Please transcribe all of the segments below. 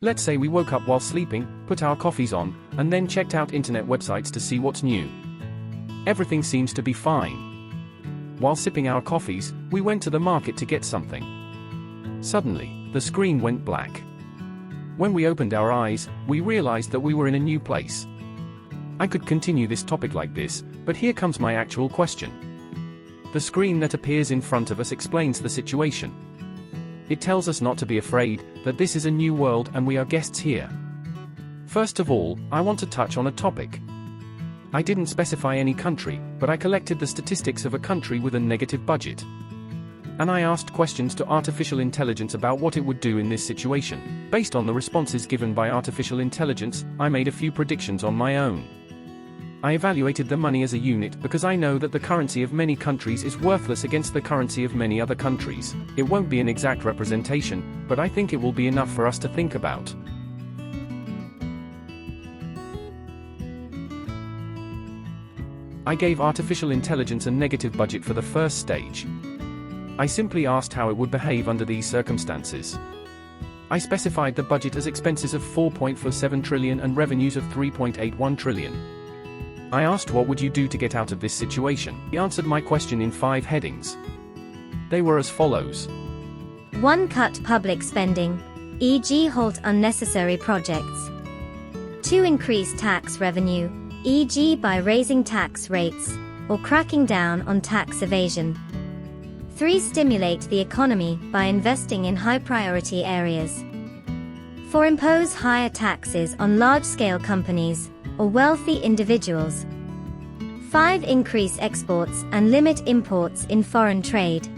Let's say we woke up while sleeping, put our coffees on, and then checked out internet websites to see what's new. Everything seems to be fine. While sipping our coffees, we went to the market to get something. Suddenly, the screen went black. When we opened our eyes, we realized that we were in a new place. I could continue this topic like this, but here comes my actual question. The screen that appears in front of us explains the situation. It tells us not to be afraid, that this is a new world and we are guests here. First of all, I want to touch on a topic. I didn't specify any country, but I collected the statistics of a country with a negative budget. And I asked questions to artificial intelligence about what it would do in this situation. Based on the responses given by artificial intelligence, I made a few predictions on my own. I evaluated the money as a unit because I know that the currency of many countries is worthless against the currency of many other countries. It won't be an exact representation, but I think it will be enough for us to think about. I gave artificial intelligence a negative budget for the first stage. I simply asked how it would behave under these circumstances. I specified the budget as expenses of 4.47 trillion and revenues of 3.81 trillion. I asked what would you do to get out of this situation. He answered my question in 5 headings. They were as follows. 1. Cut public spending, e.g. halt unnecessary projects. 2. Increase tax revenue, e.g. by raising tax rates, or cracking down on tax evasion. 3. Stimulate the economy by investing in high-priority areas. 4. Impose higher taxes on large-scale companies, or wealthy individuals. 5. Increase exports and limit imports in foreign trade.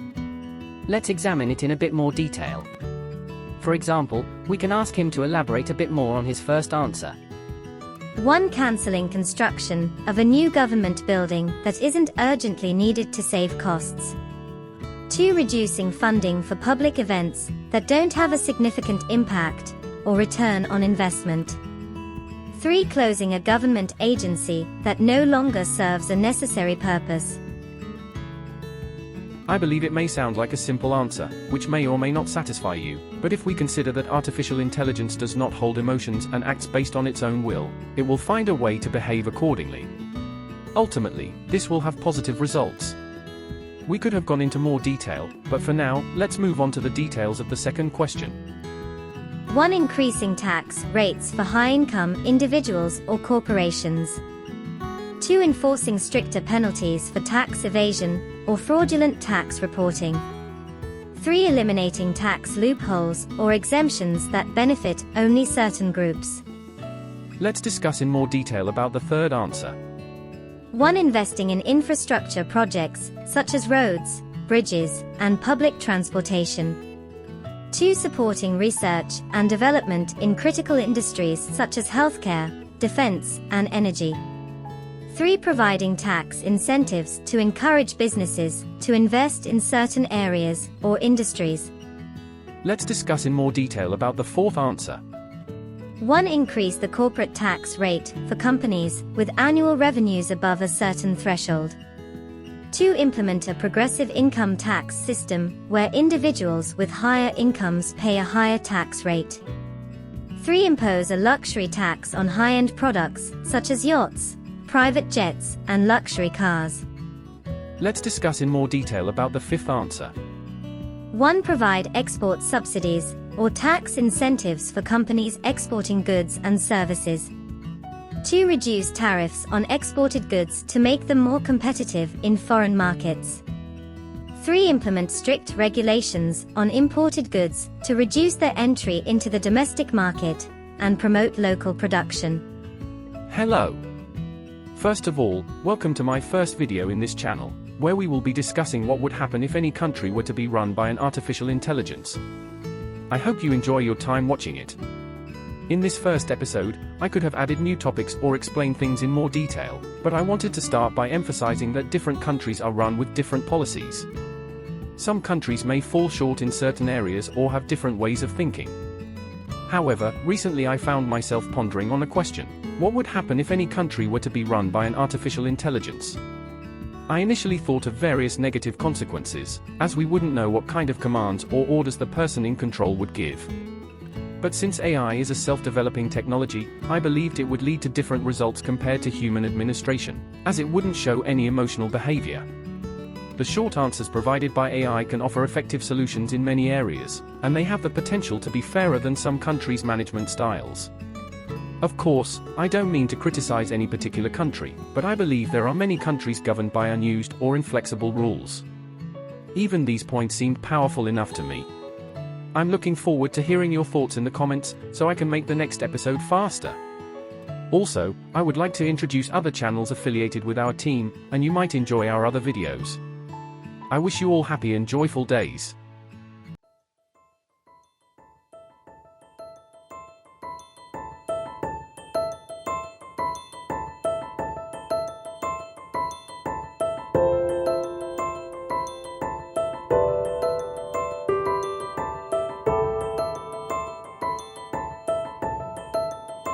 Let's examine it in a bit more detail. For example, we can ask him to elaborate a bit more on his first answer. 1. Cancelling construction of a new government building that isn't urgently needed to save costs. 2. Reducing funding for public events that don't have a significant impact or return on investment. 3. Closing a government agency that no longer serves a necessary purpose. I believe it may sound like a simple answer, which may or may not satisfy you, but if we consider that artificial intelligence does not hold emotions and acts based on its own will, it will find a way to behave accordingly. Ultimately, this will have positive results. We could have gone into more detail, but for now, let's move on to the details of the second question. 1. Increasing tax rates for high-income individuals or corporations. 2. Enforcing stricter penalties for tax evasion or fraudulent tax reporting. 3. Eliminating tax loopholes or exemptions that benefit only certain groups. Let's discuss in more detail about the third answer. 1. Investing in infrastructure projects, such as roads, bridges, and public transportation. 2. Supporting research and development in critical industries such as healthcare, defense, and energy. 3. Providing tax incentives to encourage businesses to invest in certain areas or industries. Let's discuss in more detail about the fourth answer. 1. Increase the corporate tax rate for companies with annual revenues above a certain threshold. 2. Implement a progressive income tax system where individuals with higher incomes pay a higher tax rate. 3. Impose a luxury tax on high-end products such as yachts, private jets, and luxury cars. Let's discuss in more detail about the fifth answer. 1. Provide export subsidies or tax incentives for companies exporting goods and services. 2. Reduce tariffs on exported goods to make them more competitive in foreign markets. 3. Implement strict regulations on imported goods to reduce their entry into the domestic market and promote local production. Hello. First of all, welcome to my first video in this channel, where we will be discussing what would happen if any country were to be run by an artificial intelligence. I hope you enjoy your time watching it. In this first episode, I could have added new topics or explained things in more detail, but I wanted to start by emphasizing that different countries are run with different policies. Some countries may fall short in certain areas or have different ways of thinking. However, recently I found myself pondering on a question: what would happen if any country were to be run by an artificial intelligence? I initially thought of various negative consequences, as we wouldn't know what kind of commands or orders the person in control would give. But since AI is a self-developing technology, I believed it would lead to different results compared to human administration, as it wouldn't show any emotional behavior. The short answers provided by AI can offer effective solutions in many areas, and they have the potential to be fairer than some countries' management styles. Of course, I don't mean to criticize any particular country, but I believe there are many countries governed by unused or inflexible rules. Even these points seemed powerful enough to me. I'm looking forward to hearing your thoughts in the comments, so I can make the next episode faster. Also, I would like to introduce other channels affiliated with our team, and you might enjoy our other videos. I wish you all happy and joyful days.